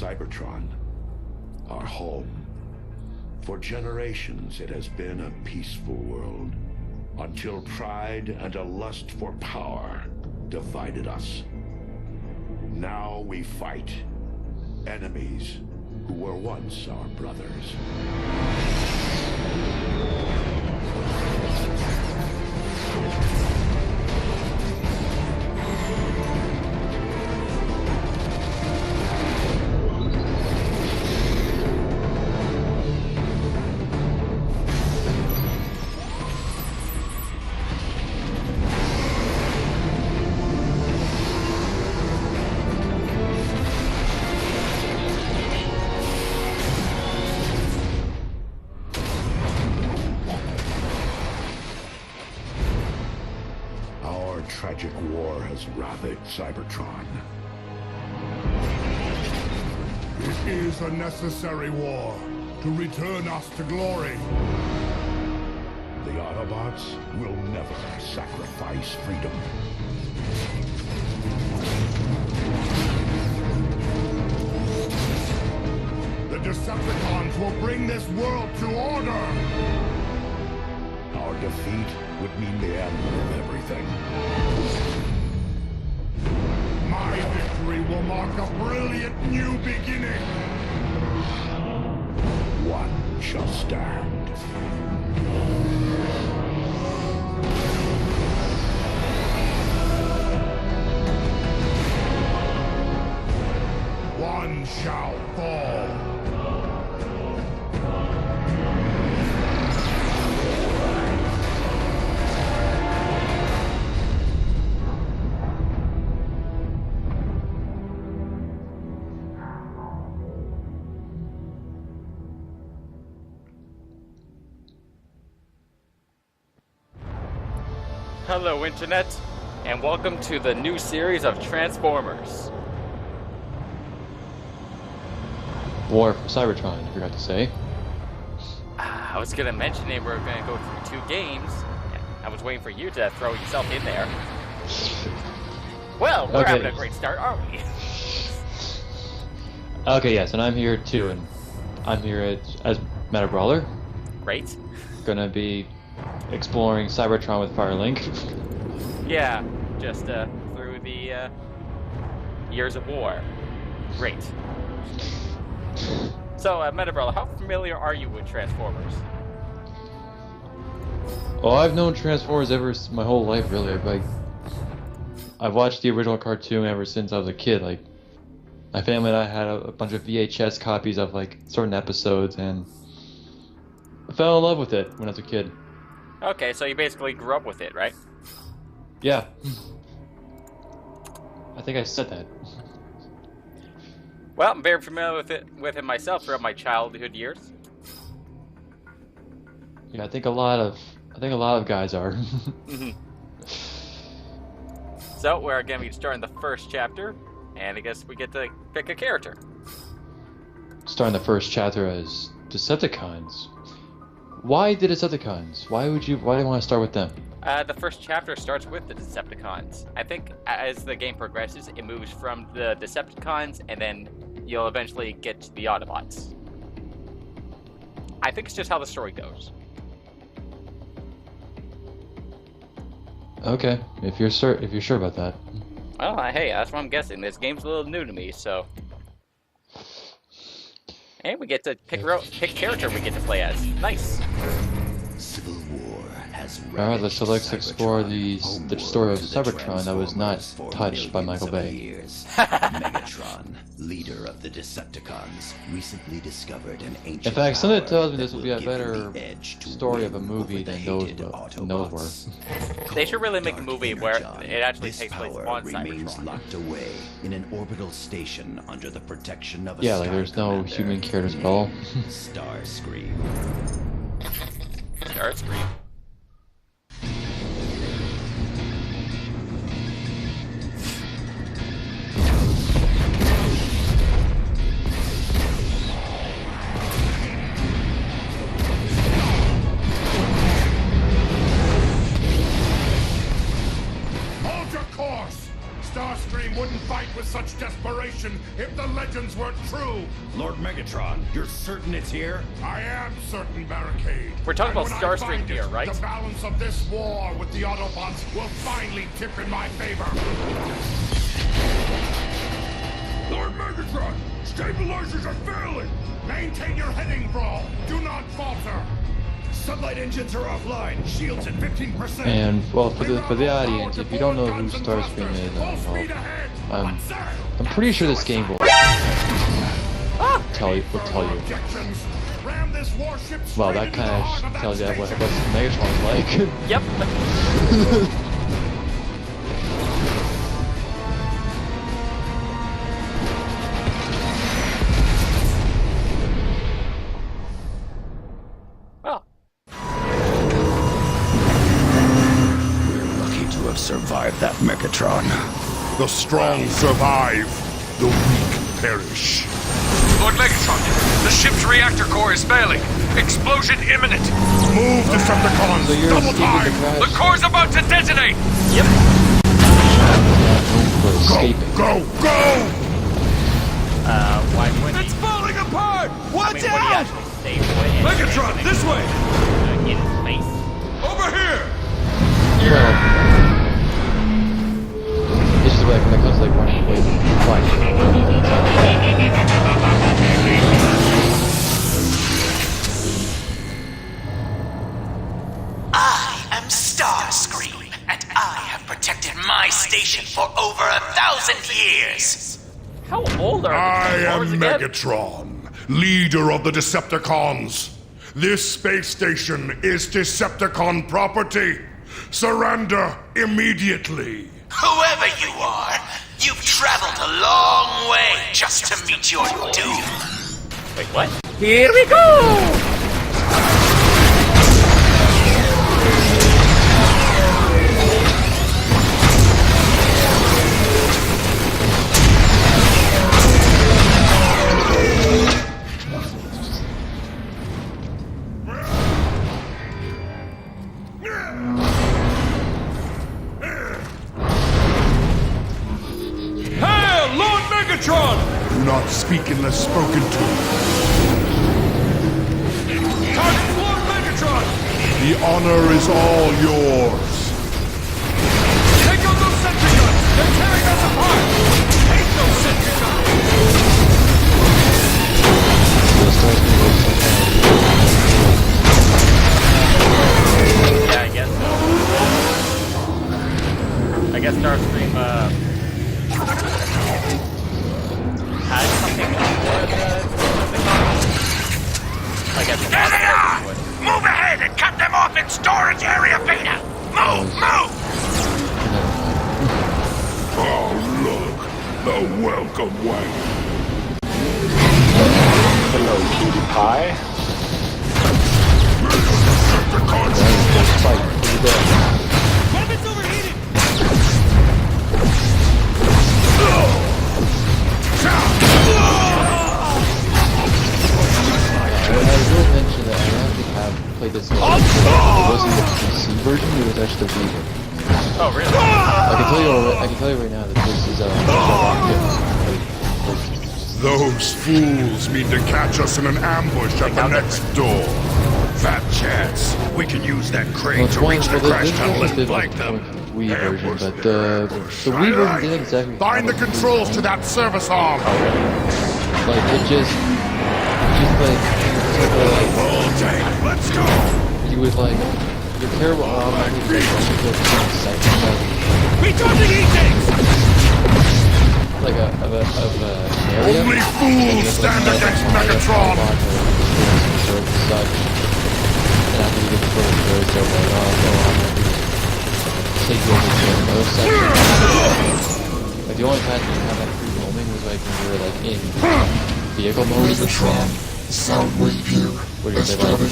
Cybertron, our home. For generations it has been a peaceful world, until pride and a lust for power divided us. Now we fight enemies who were once our brothers. Tragic war has ravaged Cybertron. It is a necessary war to return us to glory. The Autobots will never sacrifice freedom. The Decepticons will bring this world to order! Our defeat would mean the end of everything. My victory will mark a brilliant new beginning! One shall stand. One shall fall. Hello Internet, and welcome to the new series of Transformers. War for Cybertron, I forgot to say. I was gonna mention it, we're gonna go through 2 games. I was waiting for you to throw yourself in there. Well, we're having a great start, aren't we? Okay, yes, and I'm here too, and I'm here as Meta Brawler. Great. Gonna be exploring Cybertron with Firelink. Yeah, just through the years of war. Great. So, Meta Brawler, how familiar are you with Transformers? Oh, I've known Transformers my whole life, really. I've watched the original cartoon ever since I was a kid. Like, my family and I had a bunch of VHS copies of like certain episodes, and I fell in love with it when I was a kid. Okay, so you basically grew up with it, right? Yeah. I think I said that. Well, I'm very familiar with it myself throughout my childhood years. Yeah, I think a lot of guys are. So we're going to be starting the first chapter, and I guess we get to pick a character. Starting the first chapter as Decepticons. Why the Decepticons? Why do you want to start with them? The first chapter starts with the Decepticons. I think as the game progresses, it moves from the Decepticons, and then you'll eventually get to the Autobots. I think it's just how the story goes. Okay, if you're sure about that. Well, hey, that's what I'm guessing. This game's a little new to me, so. And we get to pick character we get to play as. Nice. Civil War has Alright, let's explore the story of Cybertron that was not touched by Michael Bay. Megatron, leader of the Decepticons, recently discovered an ancient In fact, something tells me this will will be a give him better the edge to story of a win movie over the than those hated were. Autobots. They should really make a movie where Dark it actually Energon, takes place this on power remains Cybertron. locked away in an orbital station under the protection of a Yeah, like Sky there's no Commander human characters at all. named Starscream. Starscream. Hold your course! Starscream wouldn't fight with such desperation! operation if the legends weren't true. Lord Megatron, you're certain it's here? I am certain, Barricade. We're talking And about when I Starscream find here, it, right? The balance of this war with the Autobots will finally tip in my favor. Lord Megatron, stabilizers are failing. Maintain your heading, Brawl. Do not falter. Sunlight engines are offline. Shields at 15%. And well, for the audience, if you don't know who Starscream is, I'm pretty sure this game will tell you. Well, that kind of tells you what Megatron's like. Yep. Well, Lucky to have survived that Megatron. The strong survive, the weak perish. Lord Megatron, the ship's reactor core is failing. Explosion imminent. Move, Decepticons! So you're Double escaping the time! crash. The core's about to detonate. yep. We're escaping. Go! Why would he? It's falling apart. I Watch mean, would he out! actually stay put in Megatron, space? this way. In space? Over here. Well, it's just like when it comes to like running away from fight. I am Starscream, and I have protected my station for over 1,000 years. How old are I the am again? Megatron, leader of the Decepticons. This space station is Decepticon property. Surrender immediately. Whoever you are, you've traveled a long way just to meet your doom. Wait, what? Here we go! Hail, Lord Megatron! Do not speak unless spoken to. Target Lord Megatron! The honor is all yours. Take out those Decepticons! They're tearing us apart! Take those Decepticons! Yeah, I guess so. I guess Starscream, had something for the I guess the There they are! would. Move ahead and cut them off in storage area Beta! Move! Oh, look, the welcome wagon. Hello, cutie pie. Weapons overheated! I will mention that I actually have played this game. It wasn't the PC version, it was actually the Wii version. Oh, really? I can tell you right now that this is a Those fools mean to catch us in an ambush at the next door. Fat chance. We can use that crane to reach the crash tunnel and flank them. Wii version, but the Wii version didn't exactly Find the controls to that service arm. like it just like Full tank, let's go. you would like your terrible automatically Recharging E-tanks! like an area. Only fools stand against Megatron. Like the only time you have that free roaming was like when you were like in vehicle mode with Megatron. Where you could like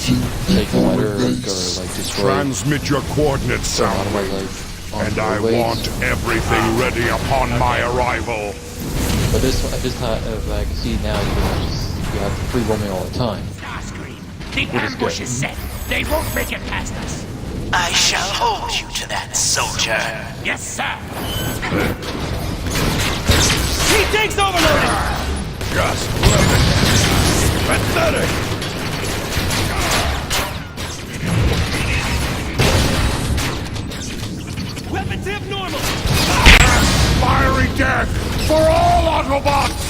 take water or like destroy. Transmit your coordinates, Soundwave. And I want everything ready upon my arrival. But this time, I can see now you have free roaming all the time. Starscream, the Which is ambush good. is set. They won't make it past us. I shall hold you to that, soldier. Yes, sir. He takes overloaded! Just limited. Pathetic. Weapons abnormal! Fiery death for all Autobots!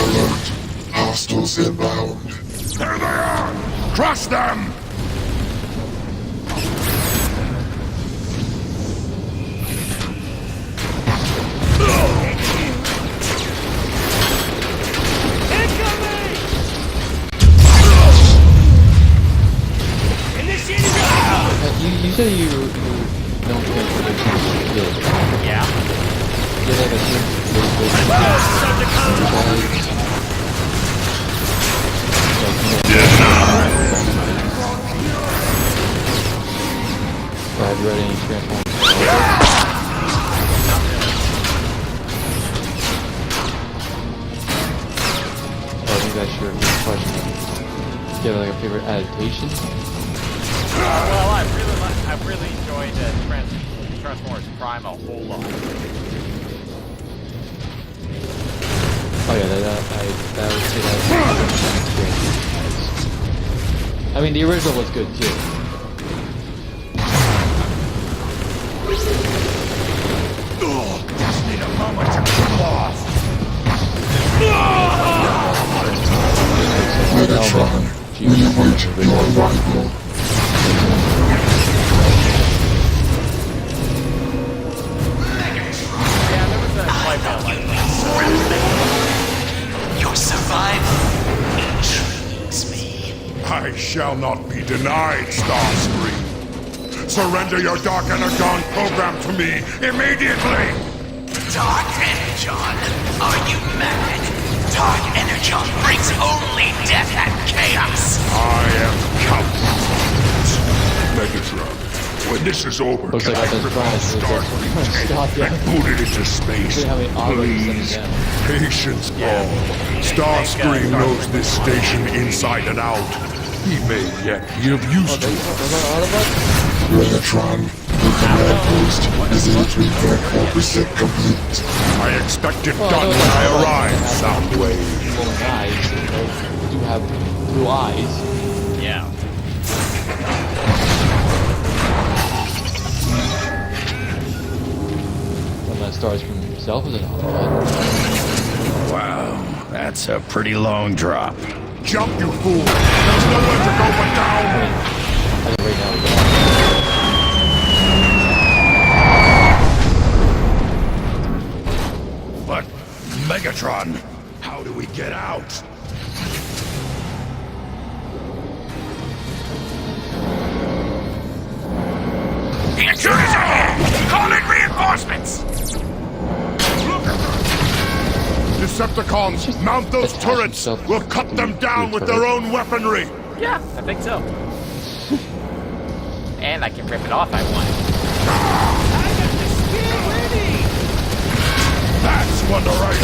Alert. Hostiles inbound. There they are! Crush them! Incoming! Initiating You said you don't care for the kid. Yeah. You have a certain have you read any Transformers? Maybe I should repeat the question. Do you have like a favorite adaptation? Well, I really enjoyed Transformers Prime a whole lot. Oh yeah, that would say that. I mean, the original was good too. Just need a moment to cool off. Megatron, we await your arrival. Yeah, there was a quite bit like that. Your survival intrigues me. I shall not be denied, Starscream. Surrender your Dark Energon program to me immediately! Dark Energon? Are you mad? Dark Energon brings only death and chaos. I am Count Megatron. When this is over, Looks can like I I just rip off promised Starscream's Stop, head yeah. and boot it into space? See how many others Please. send down. Patience, all. Starscream knows this station inside and out. He may yet be of use to us. Megatron, the command post is 83.4% complete. I expect it done when I arrive, Soundwave. Glowing eyes, and they do have blue eyes. Yeah. Unless Starscream himself is an Autobot. Wow, that's a pretty long drop. Jump, you fool! There's nowhere to go but down! I think right now But, Megatron, how do we get out? The intruders are here! Call in reinforcements! Decepticons, mount those attach turrets! himself We'll cut to them the down with their turret. own weaponry! Yeah, I think so. And I can rip it off if I want. That's when the right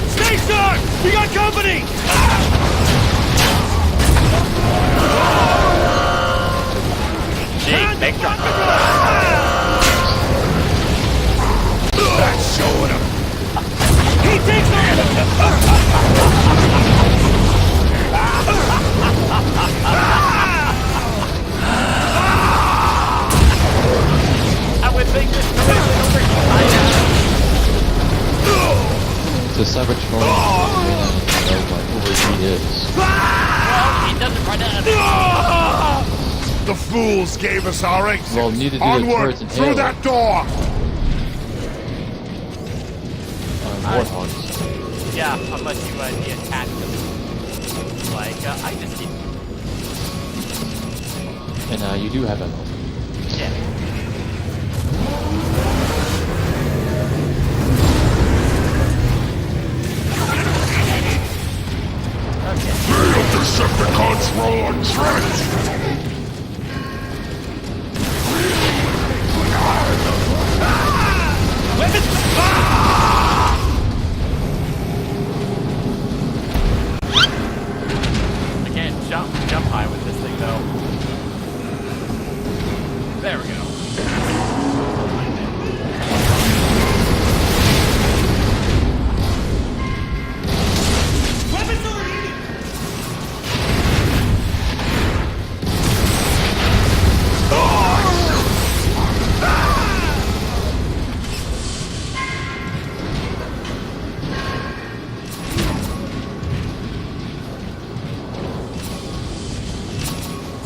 Stay sharp! We got company! Gee, Megatron. That's showing him! He takes I would think this the Cybertron may not know what he is. he doesn't run out. The fools gave us our exit! Well, neither do the Onward, turrets and through Halo. that door! Warthogs. Yeah, unless you detach them. Like, I just did. And you do have ammo. Yeah. Okay. May the Decepticons roll a trench! I can't jump high with this thing though. There we go.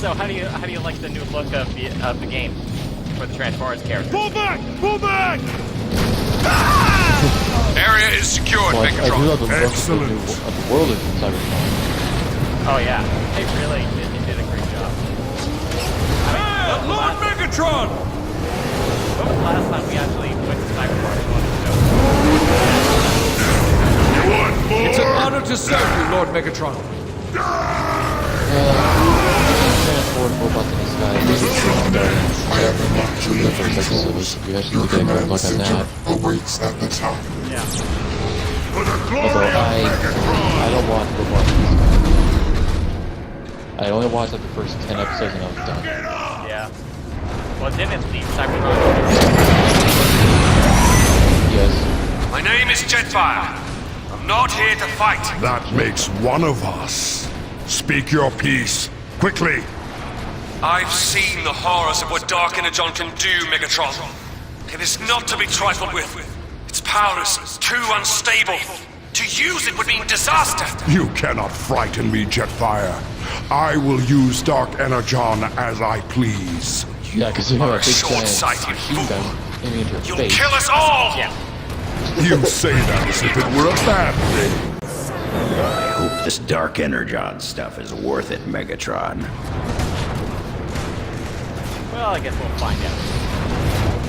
So how do you like the new look of the game for the Transformers characters? Pull back! Pull back! Area is secured, Well, I do love the look Excellent. of the world of Cybertron. Oh yeah, they really did a great job. Hey, Lord Megatron! When was the last time we actually went to Cybertron on the show? It's an honor to serve you, Lord Megatron. Transport robots in the sky. I have unlocked your level controls. You actually Your get a command look at center that. awaits at the top. Yeah. Although I don't watch robots in the sky. I only watched like the first 10 episodes and I was done. Yeah. Well, didn't the Cybertron? Yes. My name is Jetfire. I'm not here to fight. That makes one of us. Speak your piece. Quickly. I've seen the horrors of what Dark Energon can do, Megatron. It is not to be trifled with. Its power is too unstable. To use it would mean disaster. You cannot frighten me, Jetfire. I will use Dark Energon as I please. Yeah, because you have a You're a big giant short-sighted machine gun aiming into your You'll face. kill us all! Yeah. You say that as if it were a bad thing. I hope this Dark Energon stuff is worth it, Megatron. Well, I guess we'll find out.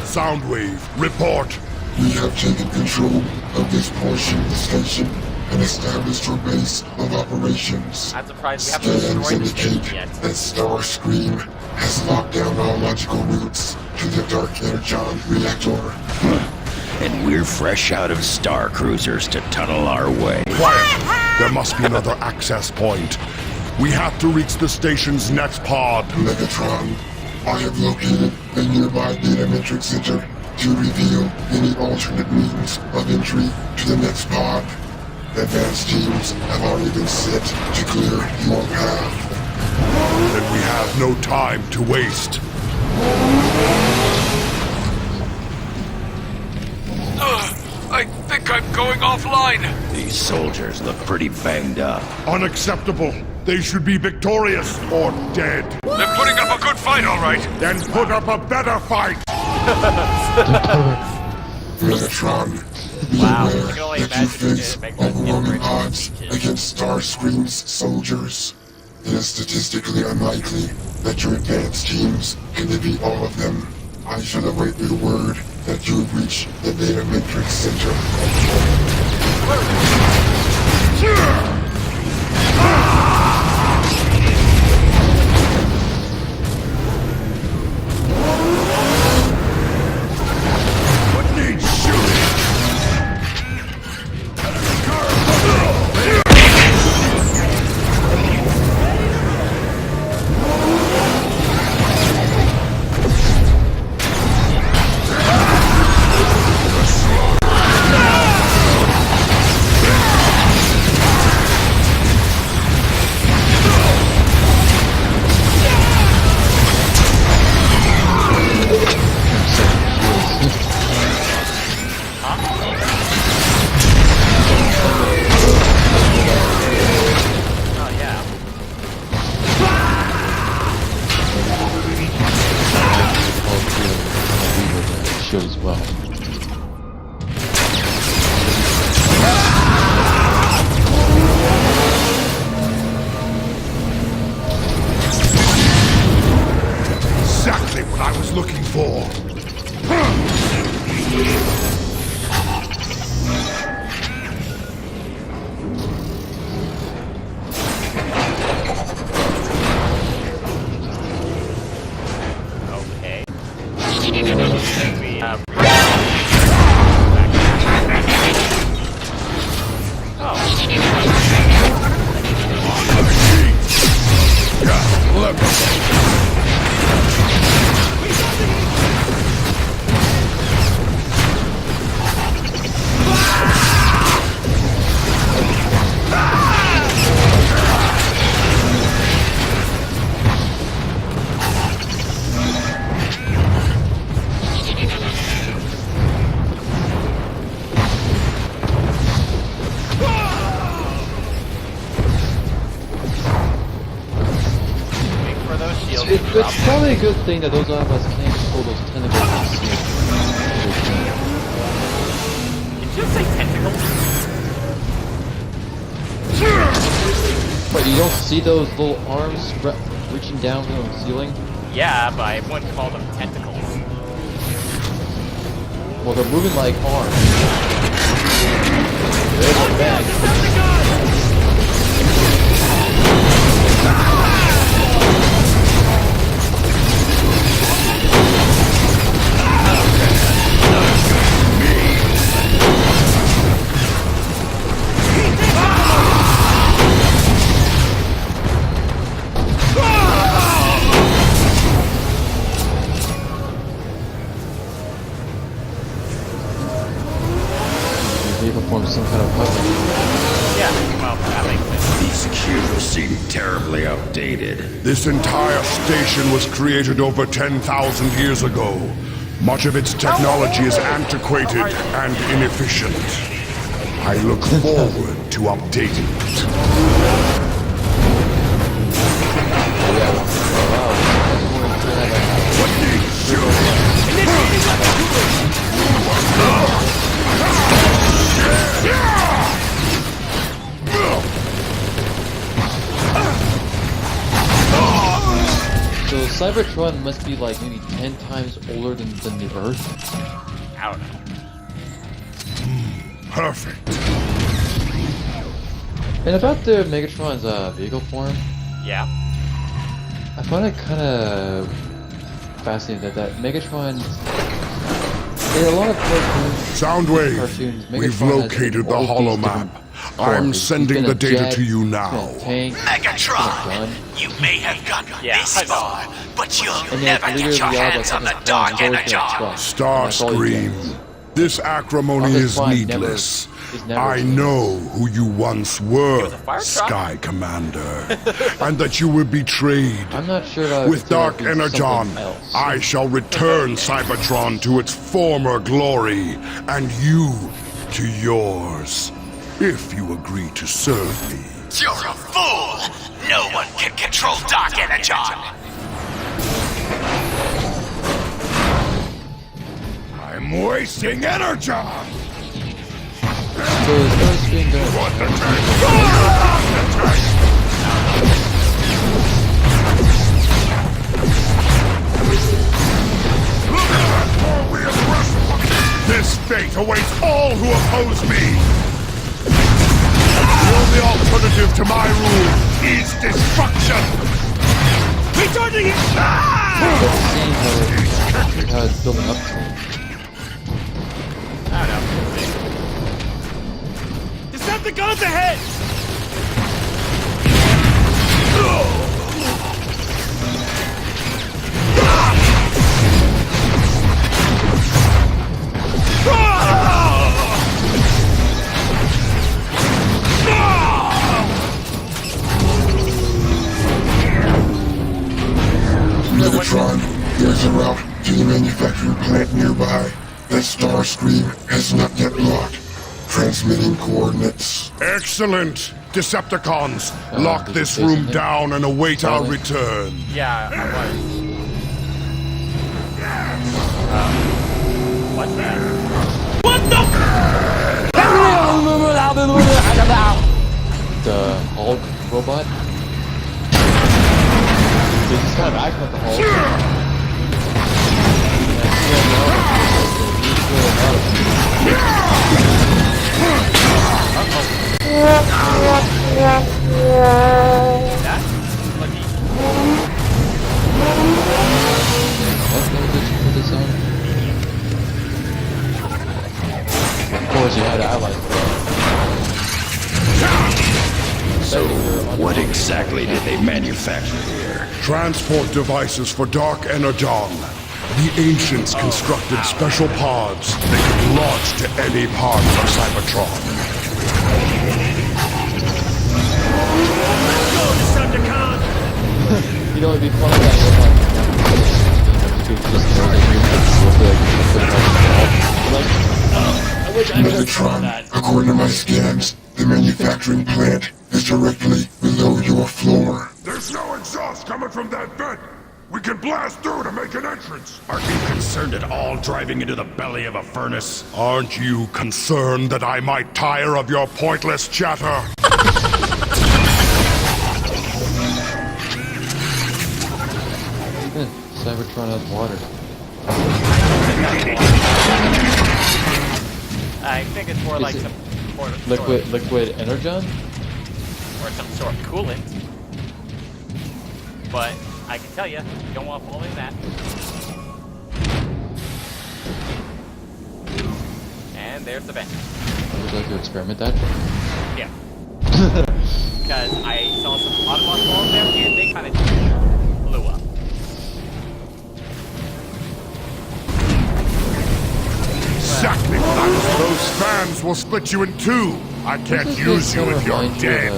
Soundwave, report. We have taken control of this portion of the station and established your base of operations. I'm surprised we haven't Scans destroyed the station indicate yet. that Starscream has locked down all logical routes to the Dark Energon reactor. And we're fresh out of Star Cruisers to tunnel our way. Quiet. There must be another access point. We have to reach the station's next pod. Megatron, I have located the nearby data matrix center to reveal any alternate means of entry to the next pod. Advanced teams have already been set to clear your path. Then we have no time to waste. I think I'm going offline. These soldiers look pretty banged up. Unacceptable. They should be victorious or dead. They're putting up a good fight, all right. Then put up a better fight. Megatron, be Wow, aware I can only that you imagine face it makes overwhelming it odds different. against Starscream's soldiers. It is statistically unlikely that your advanced teams can defeat all of them. I shall await your word that you have reached the data matrix center. What needs shooting? Oh yeah. Show as well. Exactly what I was looking for. Okay. We have problem. It's probably a good thing that those of us can't control those tentacles and see Did you just say tentacles? But you don't see those little arms reaching down from the ceiling? Yeah, but I wouldn't call them tentacles. Well, they're moving like arms. There's a bag. They perform some kind of puzzle. Yeah, well, that makes sense. These cubes seem terribly outdated. This entire station was created over 10,000 years ago. Much of its technology is antiquated and inefficient. I look forward to updating it. So Cybertron must be like maybe 10 times older than the Earth? I don't know. Perfect. And about the Megatron's vehicle form, Yeah. I find it kind of fascinating that Megatron, in a lot of cartoons, Soundwave, cartoons, we've Megatron has located the all these holomap. different I'm forms. sending He's the been a data jet, to you he's been now. a tank, Megatron, you may have gotten Yeah, this I know. far, but you'll and then never leader get of your the hands on the Dark Energon. Starscream, this acrimony Optimus is Prime needless. never I changed. know who you once were, a fire truck? Sky Commander, and that you were betrayed. I'm not sure about With Dark Energon, something else. I shall return Cybertron to its former glory, and you to yours, if you agree to serve me. You're a fool! No one can control Dark Energon! I'm wasting energon! So is Starscream gonna... This fate awaits all who oppose me! The only alternative to my rule is destruction! Returning it! But seeing how it's building up to it. I don't know. Decepticons ahead! Megatron, there's a route to the manufacturing plant nearby that Starscream has not yet locked. Transmitting coordinates. Excellent! Decepticons, Oh, lock there's this a face in room there. down and await our Really? return. Yeah, I was. What's that? The Hulk robot? They just kind of act like the Hulk. And I see that now, it's really a lot of That's lucky. What level did you put this on? Of course, you had allies. So, what exactly did they manufacture here? Transport devices for Dark Energon. The ancients constructed special pods they could launch to any part of Cybertron. Go, Decepticon! You know, it'd be fun if that robot could just know that you put it Megatron, according to my scans, the manufacturing plant is directly below your floor. There's no exhaust coming from that vent! We can blast through to make an entrance! Are you concerned at all driving into the belly of a furnace? Aren't you concerned that I might tire of your pointless chatter? Cybertron has water. I think it's more like some Liquid Energon? or some sort of coolant. But I can tell you, you don't want to fall in that. And there's the vent. Would you like to experiment that? Yeah. Because I saw some Autobot balls there, and they kind of blew up. Exactly, Max. Those fans will split you in two. I can't use you if you're dead.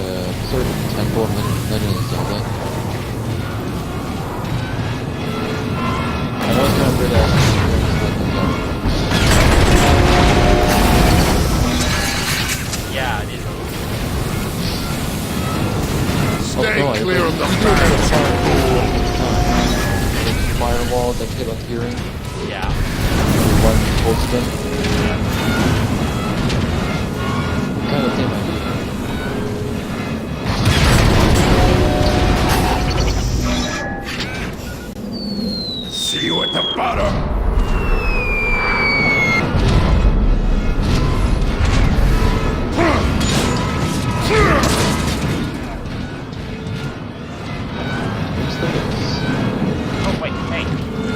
Sort of temple of Legend of Zelda. I always remember that. Yeah, it is. Stay no, clear of the fans. Firewall that hit on hearing. Yeah. One close to them. Kind of same idea. See you at the bottom. Oh, wait, hey,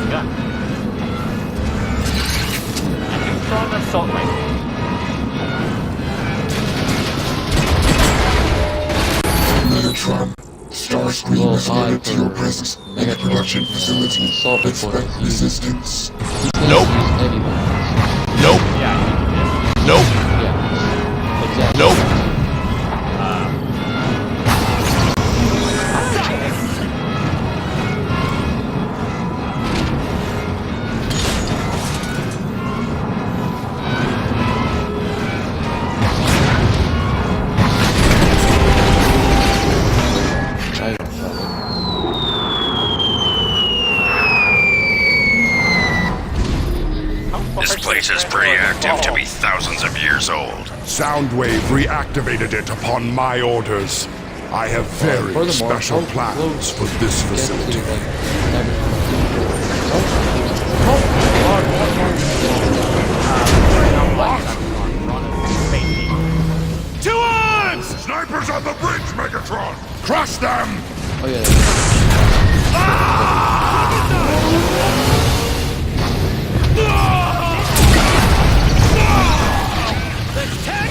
gun. A neutron assault rifle. Megatron, Starscream is alerted to your presence in the production facility. Expect resistance. Nope. Nope. Yeah, Nope. Yeah. Exactly. Nope. This place is pretty active to be thousands of years old. Soundwave reactivated it upon my orders. I have very Furthermore, special how plans close for this get to, facility. like, To arms! Snipers on the bridge, Megatron! Crush them! Oh yeah.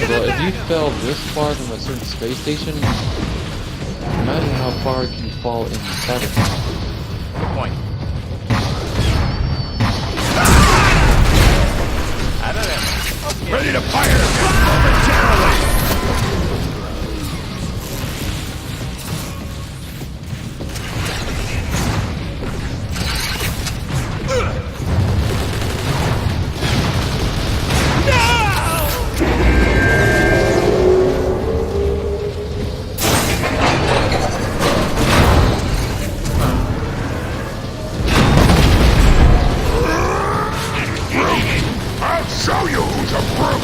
Well, if you fell this far from a certain space station, imagine how far can you fall in Cybertron. Good point. I don't know. Okay. Ready to fire momentarily! I'll show you who's a brute!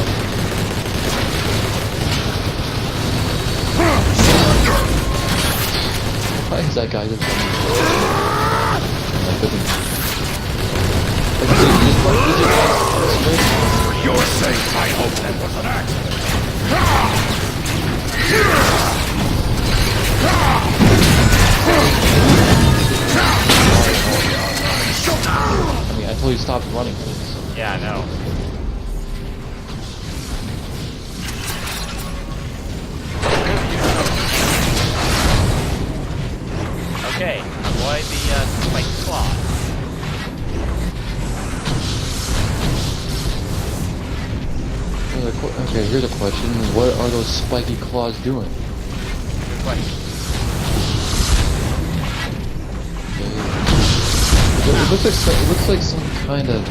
Why is that guy just running? Like, dude, you just run through the For your sake, I hope that was an I mean, until he stops running. Yeah, I know. Okay, avoid the spike claws. Okay, here's a question. What are those spiky claws doing? Good question. It looks like some kind of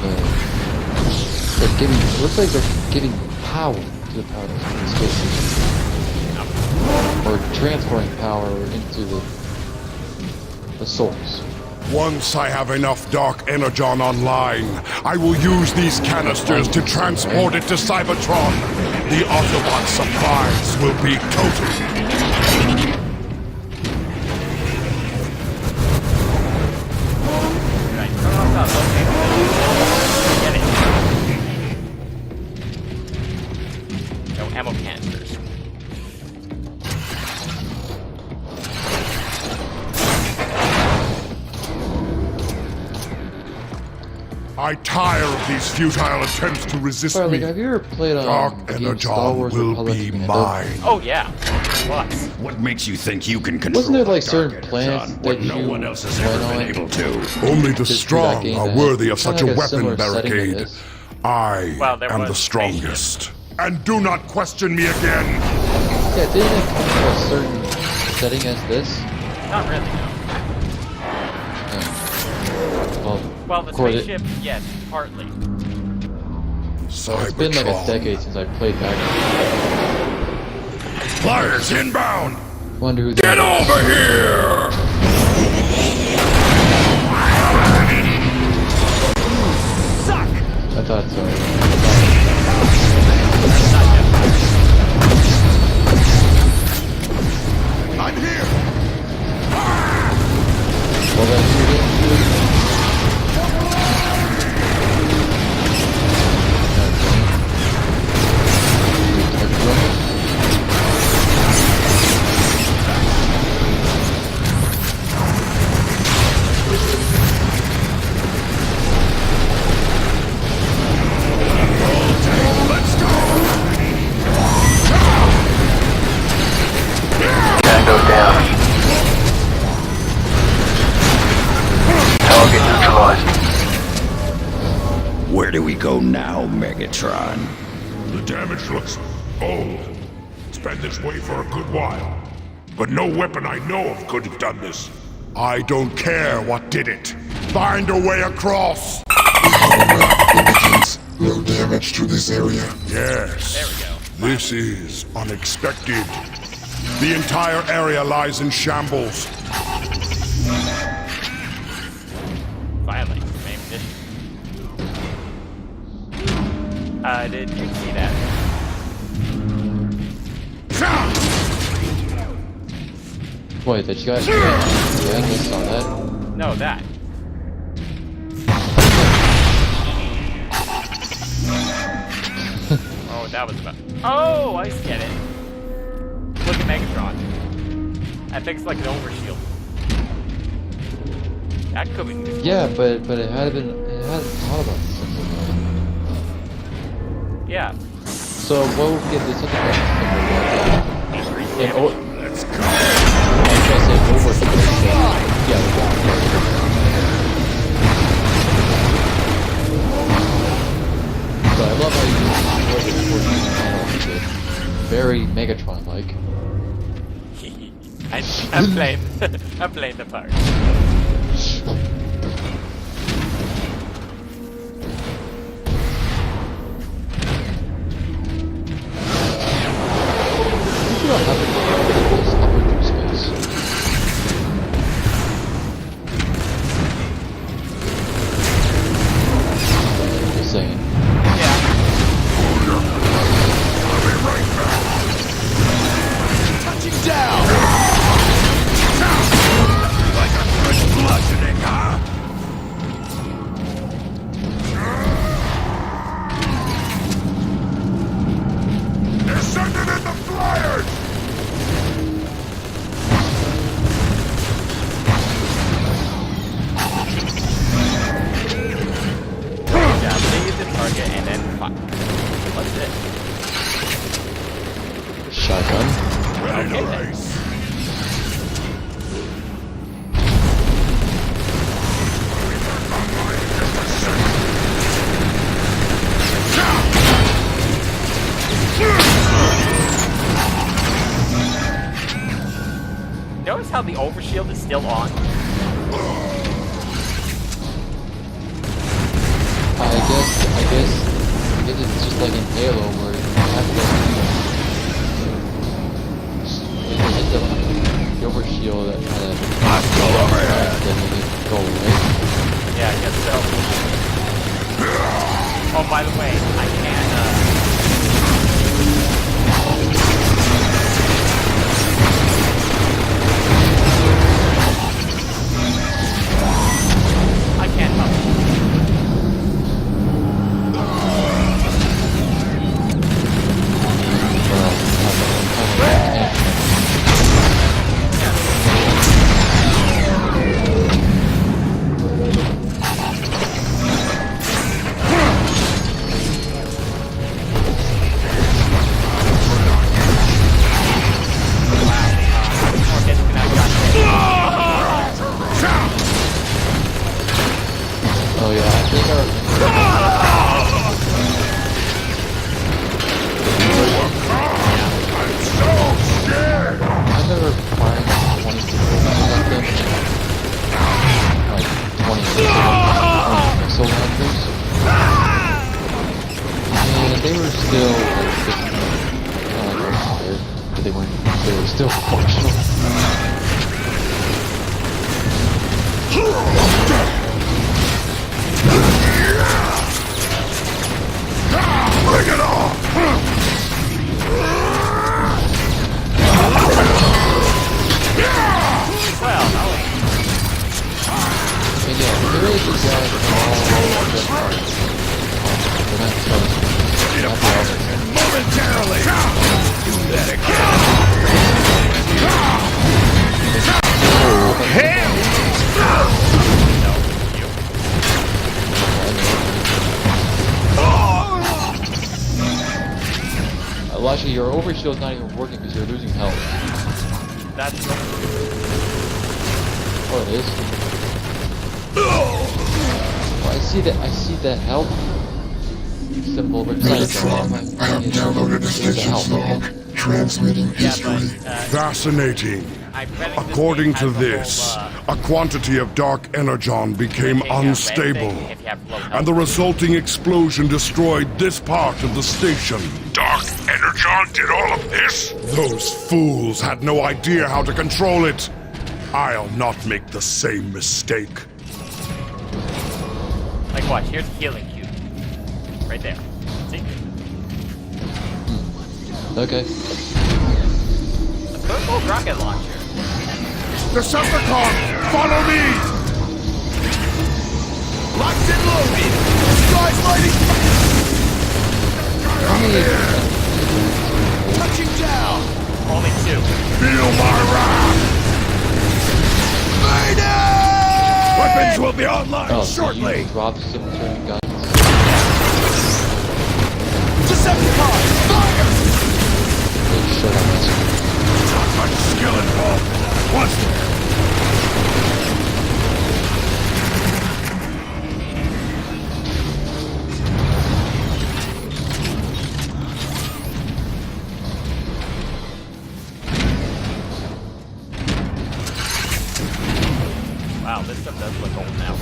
they're giving. It looks like they're giving power to the power space station, or transferring power into the source. Once I have enough Dark Energon online, I will use these canisters to transport it to Cybertron. The Autobot supplies will be total. No ammo canisters. I tire of these futile attempts to resist Sorry, me. have you ever played Dark the game Star Energon Wars will Republic be Commando? mine. Oh yeah. Lots. What makes you think you can control Wasn't there like Dark certain Energon planets when that no you one else has went ever been on? able to? Only the Just do that strong game are that worthy of kinda such a like a weapon similar setting to barricade. this. I Well, there am was the spaceship. strongest. And do not question me again. Yeah, didn't it come from a certain setting as this? Not really, no. Well, the of course spaceship, yes, partly. It's been like a decade since I played back. Flyers inbound! Wonder who Get over here! I thought so. I'm here! Well then, who didn't Tango down. Target neutralized. Where do we go now, Megatron? The damage looks old. It's been this way for a good while. But no weapon I know of could have done this. I don't care what did it. Find a way across! Indicates no damage to this area. Yes. There we go. This is unexpected. The entire area lies in shambles. Finally, main mission. Did you see that? Wait, that you guys? Yeah, I just saw that. No, that. Oh, that was about. Oh, I get it. Look at Megatron. I think it's like an overshield. That could be. Yeah, but it hadn't thought about this since then. Yeah. So what would get this other Let's go. I was gonna say overkill. Yeah, we got it. So I love how you use very Megatron-like. I'm playing. I'm playing the part. You don't have to go up into space. Just saying. Yeah. Touching down! Like a good bludgeoning, huh? They're sending in the flyers! Yeah, leave the target and then fuck. What's it? Shotgun. Ready Okay, to then. race. Notice how the overshield is still on? I guess it's just like in Halo where you have to hit the overshield that kind of then make it go away. they were still like tired, but they were still functional. Bring it on! And yeah, there is a guy from all the parts. They're not telling you. Momentarily! Do that again! Him! Elijah, your overshield's not even working because you're losing health. That's right. Oh, it is? Oh, I see that health symbol. Megatron, I have downloaded a station's log, transmitting history. Fascinating. According to this, a quantity of Dark Energon became unstable, and the resulting explosion destroyed this part of the station. Dark Energon did all of this? Those fools had no idea how to control it. I'll not make the same mistake. Like watch, here's healing cube. Right there. See? Okay. The purple rocket launcher. Decepticon, follow me! Locked and loaded! Sky's lighting! Touching down! Only 2. Feel my wrath! Weapons will be online Oh, shortly! you dropped some certain guns. Decepticons! Fire! They shut up. Not much skill involved. Was there? Wow, this stuff does look old now.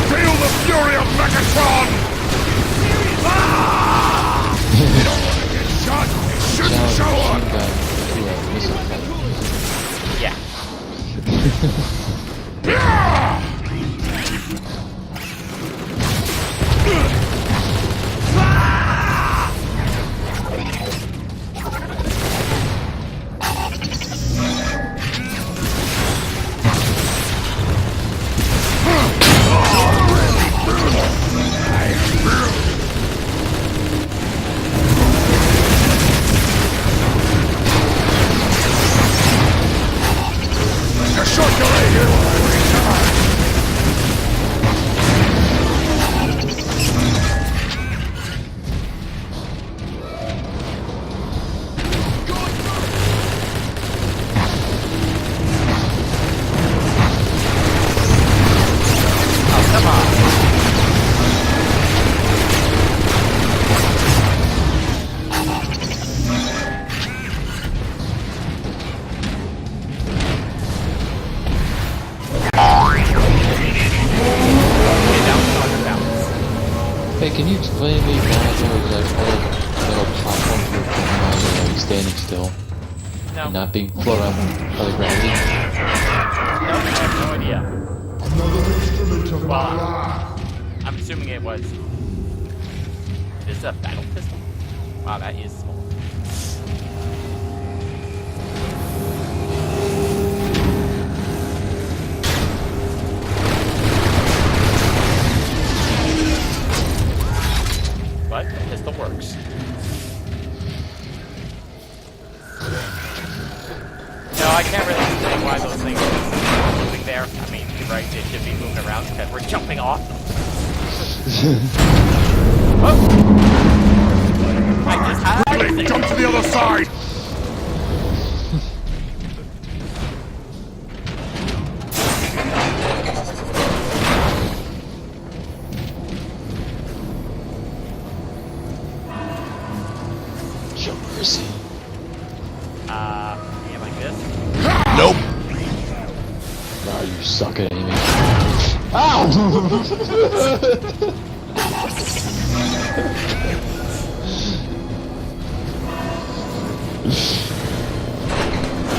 Feel the fury of Megatron! You don't want to get shot. It shouldn't show up. Yeah. Hey, can you explain to me why there was like all little platforms were like standing still No. and not being floated out by the gravity? No, I have no idea. Another instrument of Well, my wrath. I'm assuming it was. Is this a battle pistol? Wow, that is small. But the pistol works. No, I can't really explain why those things are moving there. I mean, you're right, they should be moving around because we're jumping off them. Whoa! I just had Blade, jump to the other side! Show mercy. yeah, like this. Nope. Now you suck. Rocket animation. Ow!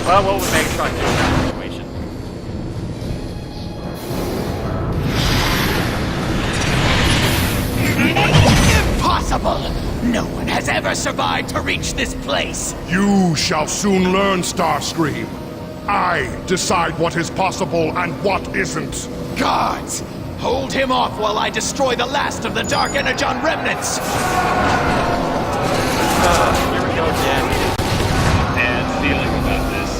Well, what would Megatron do in that situation? Impossible! No one has ever survived to reach this place! You shall soon learn, Starscream. I decide what is possible and what isn't. Guards! Hold him off while I destroy the last of the Dark Energon remnants! Here we go again. Bad feeling about this.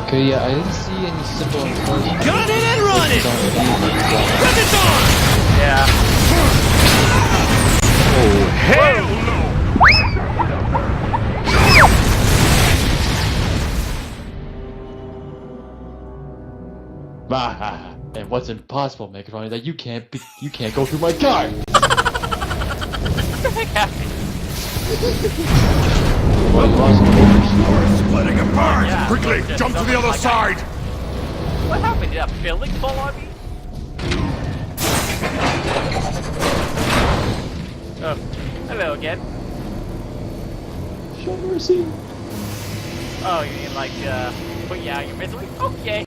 Okay, yeah, I didn't see any simple intelligence. Got it and run it! Megatron! Yeah. Oh, hell no! Bah, and what's impossible, Megatron, is that you can't go through my car. Splitting apart! Yeah. Quickly, jump to the other side! What happened? Did a building fall on me? Oh, hello again. Show mercy. Oh, you mean like, put you out of your misery? Okay.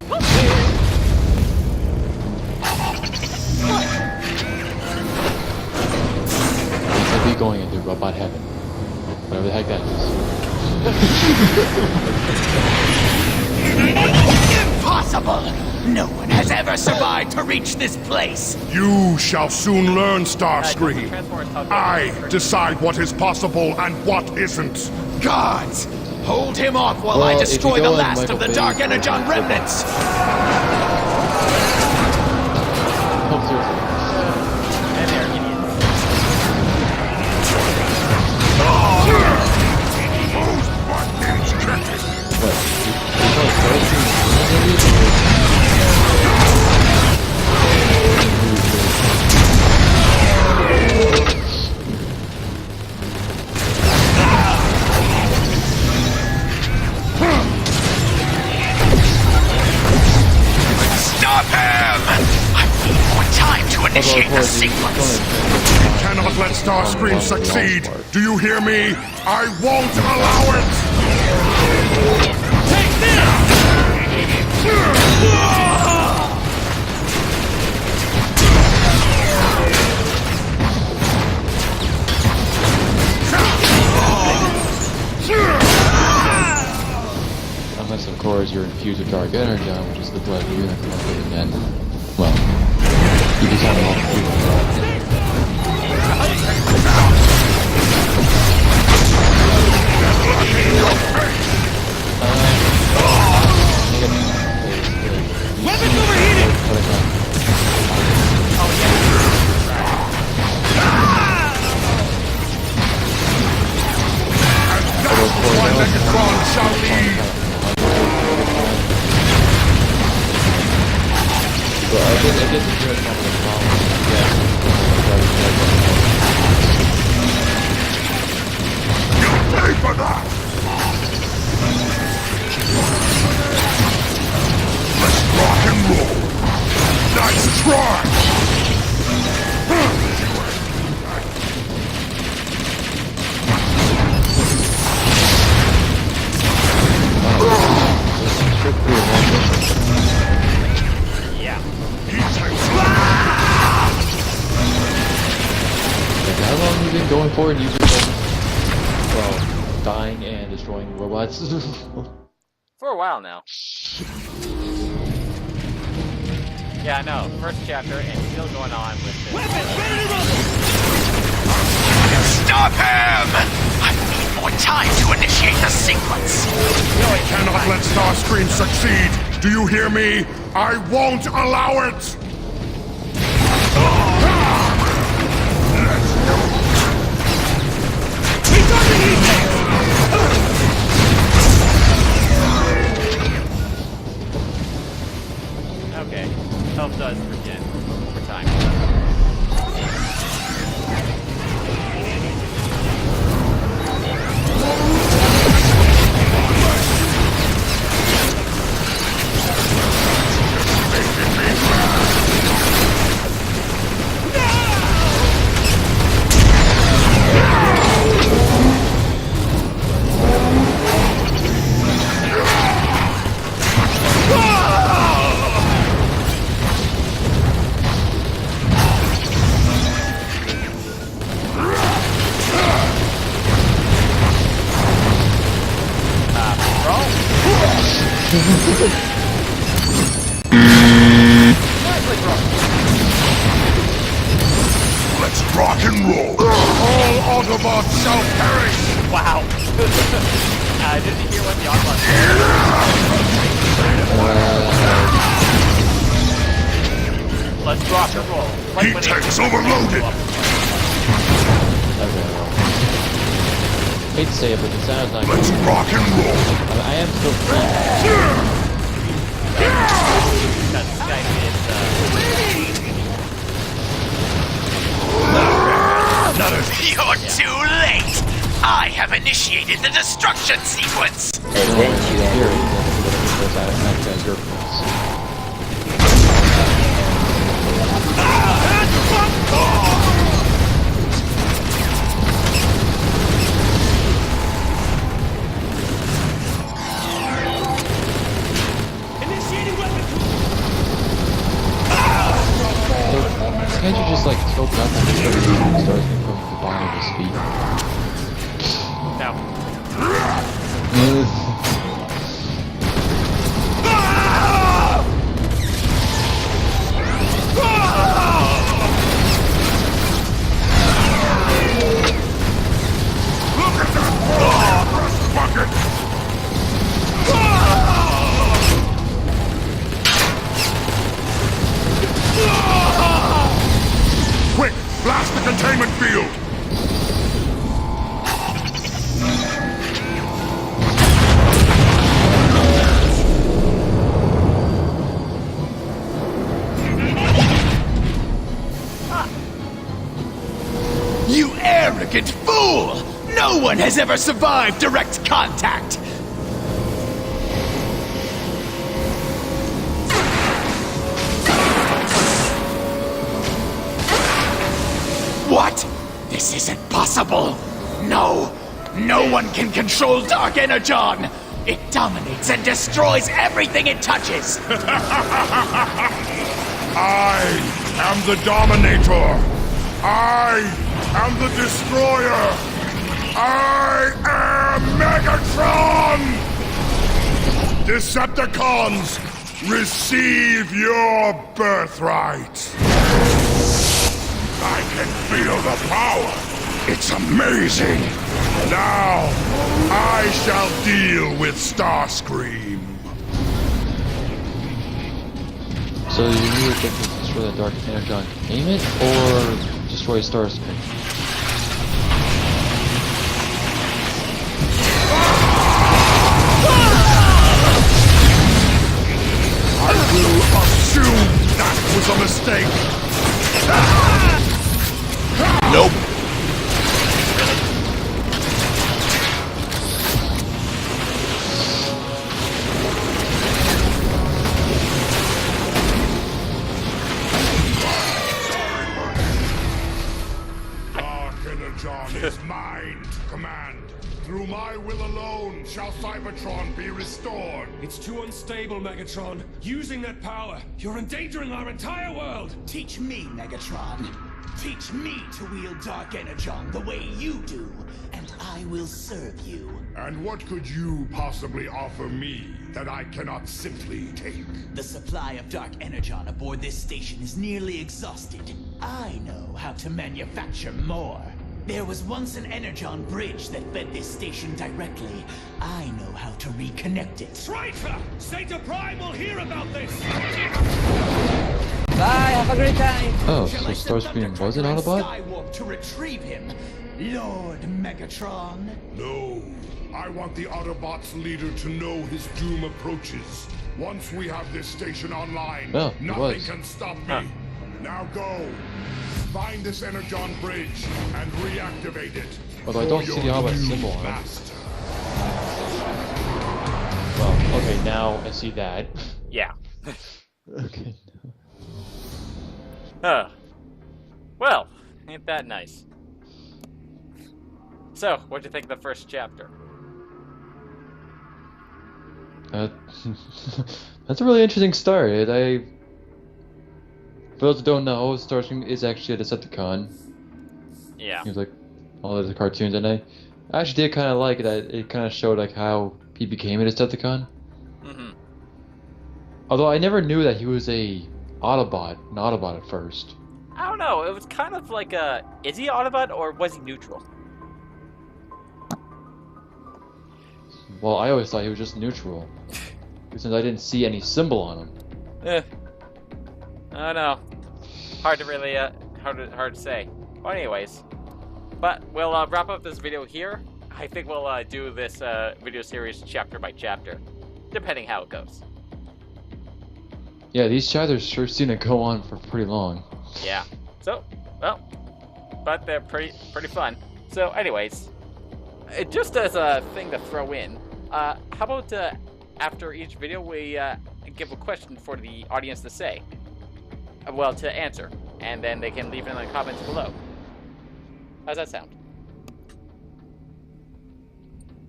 It's like we going into robot heaven. Whatever the heck that is. Impossible! No one has ever survived to reach this place! You shall soon learn, Starscream. I decide what is possible and what isn't. Guards! Hold him off while I destroy the last of the Dark Energon remnants! Oh, seriously. And they're idiots. What? You call it Starscream? Stop him! I need more time to initiate the sequence! Cannot let Starscream succeed. Do you hear me? I won't allow it! Take Unless, of course, you're infused with Dark Energon, which is the blood of unicorn, and then, well, you become all infused. Weapons overheating! One Megatron shall lead! Well, I guess it's good to have a problem. You'll pay for that! Let's rock and roll! Nice try! Yeah. Like, how long have you been going for and using well, dying and destroying robots? For a while now. Yeah, I know. First chapter and still going on with this. Weapons ready to rumble! Stop him! I need more time to initiate the sequence! Cannot let Starscream succeed! Do you hear me? I won't allow it! He's on the heat! Okay. Help does forget for time. Let's rock and roll! All Autobots shall perish! Wow. Did you hear what the Autobots Let's rock and roll. Like Heat when tanks overloaded! Hate to say it, but the sound's not Let's good. rock and roll! I am still that Skype is, You're too late! I have initiated the destruction sequence! Initiating weapon. Can't you just like tilt up and start from the bottom of his feet? no. Look at that breast bucket! Quick! Blast the containment field! You arrogant fool! No one has ever survived direct contact! What? This isn't possible! No! No one can control Dark Energon! It dominates and destroys everything it touches! I am the Dominator! I am the Destroyer! I am Megatron! Decepticons, receive your birthright! I can feel the power! It's amazing! Now, I shall deal with Starscream! So you really think to destroy the Dark Energon containment, or destroy Starscream? I will assume that was a mistake! Nope! Dark Energon is mine to command. Through my will alone shall Cybertron be restored. It's too unstable, Megatron. Using that power, you're endangering our entire world. Teach me, Megatron. Teach me to wield Dark Energon the way you do, and I will serve you. And what could you possibly offer me that I cannot simply take? The supply of Dark Energon aboard this station is nearly exhausted. I know how to manufacture more. There was once an Energon bridge that fed this station directly. I know how to reconnect it. Traitor! Zeta Prime will hear about this! Bye, have a great time! Oh, Shall so I send Starscream Thunderstruck was an and Autobot? Skywarp to retrieve him, Lord Megatron. No. I want the Autobots' leader to know his doom approaches. Once we have this station online, Oh, he nothing was. can stop me. Now go. Find this Energon bridge and reactivate it. Although I for don't see the your Autobot new symbol on it. master. Well, okay, now I see that. Yeah. Okay. Well, ain't that nice. So, what'd you think of the first chapter? That's a really interesting start. For those who don't know, Starscream is actually a Decepticon. Yeah. He was like all of the cartoons, and I actually did kind of like that. It kind of showed like how he became a Decepticon. Mm-hmm. Although I never knew that he was an Autobot at first. I don't know. It was kind of like a... Is he Autobot or was he neutral? Well, I always thought he was just neutral. Since I didn't see any symbol on him. I don't know. Hard to really... hard to say. Well, anyways. But we'll wrap up this video here. I think we'll do this video series chapter by chapter. Depending how it goes. Yeah, these chapters sure seem to go on for pretty long. Yeah. So, well, but they're pretty fun. So, anyways, just as a thing to throw in, how about after each video we give a question for the audience to say, well, to answer, and then they can leave it in the comments below. How's that sound?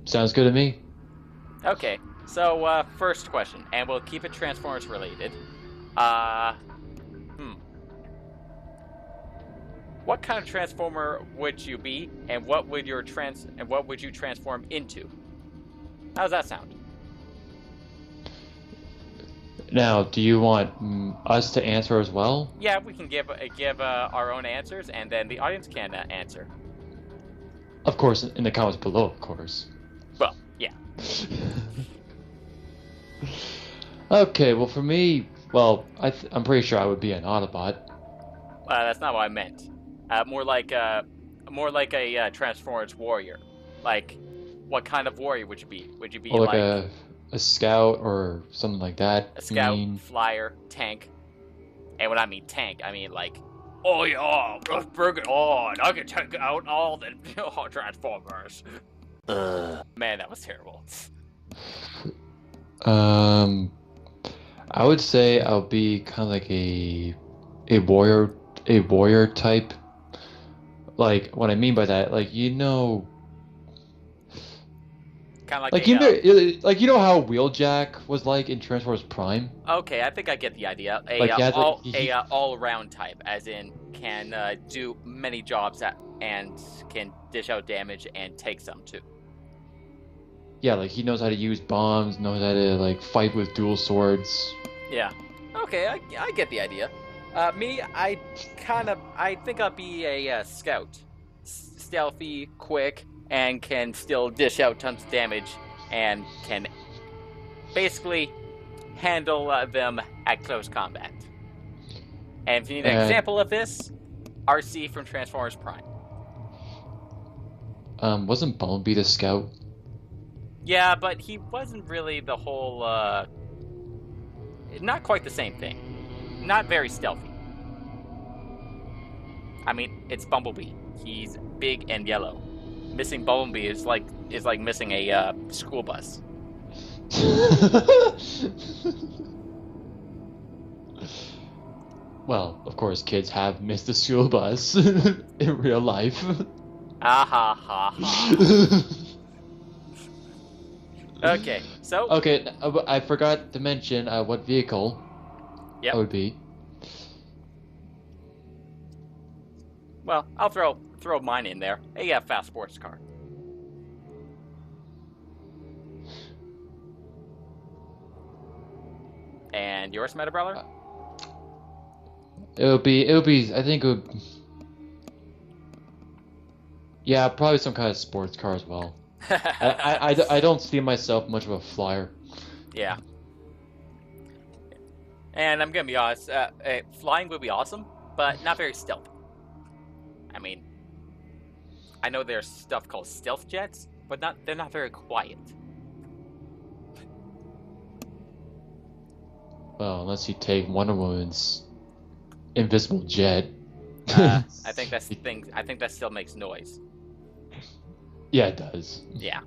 Sounds good to me. Okay. So, first question, and we'll keep it Transformers related. What kind of Transformer would you be, and what would you transform into? How's that sound? Now, do you want us to answer as well? Yeah, we can give our own answers, and then the audience can answer. Of course, in the comments below, of course. Well, yeah. Okay, well, for me, well, I'm pretty sure I would be an Autobot. That's not what I meant. More like a Transformers warrior. Like, what kind of warrior would you be? Would you be like a scout or something like that? A scout, flyer, tank. And when I mean tank, I mean like, oh yeah, let's bring it on. I can take out all the Transformers. Man, that was terrible. I would say I'll be kind of like a warrior type. Like, what I mean by that, like, kind of like you know how Wheeljack was like in Transformers Prime. Okay, I think I get the idea. All-around type, as in can do many jobs and can dish out damage and take some too. Yeah, like he knows how to use bombs, knows how to like fight with dual swords. Yeah. Okay, I get the idea. Me, I think I'll be a scout. Stealthy, quick, and can still dish out tons of damage, and can basically handle them at close combat. And if you need an example of this, RC from Transformers Prime. Wasn't Bumblebee the scout? Yeah, but he wasn't really the whole, not quite the same thing. Not very stealthy. I mean, it's Bumblebee. He's big and yellow. Missing Bumblebee is like missing a school bus. Well, of course, kids have missed the school bus in real life. Ah ha ha ha. Okay, so... Okay, I forgot to mention what vehicle I would be. Well, I'll throw mine in there. A fast sports car. And yours, Meta Brawler? It would be, I think it would... Yeah, probably some kind of sports car as well. I don't see myself much of a flyer. Yeah. And I'm gonna be honest, flying would be awesome, but not very stealthy. I mean, I know there's stuff called stealth jets, but they're not very quiet. Well, unless you take Wonder Woman's invisible jet. I think that's the thing. I think that still makes noise. Yeah, it does. Yeah.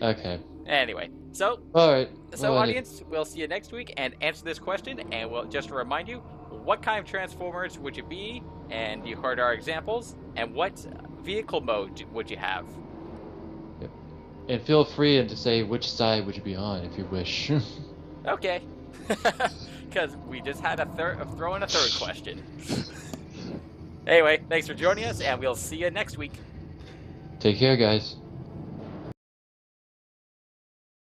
Okay. Anyway, so... Alright. So, audience, we'll see you next week and answer this question. And we'll just to remind you, what kind of Transformers would you be? And you heard our examples. And what vehicle mode would you have? Yep. And feel free to say which side would you be on if you wish. Okay. Because we just had throw in a third question. Anyway, thanks for joining us, and we'll see you next week. Take care, guys.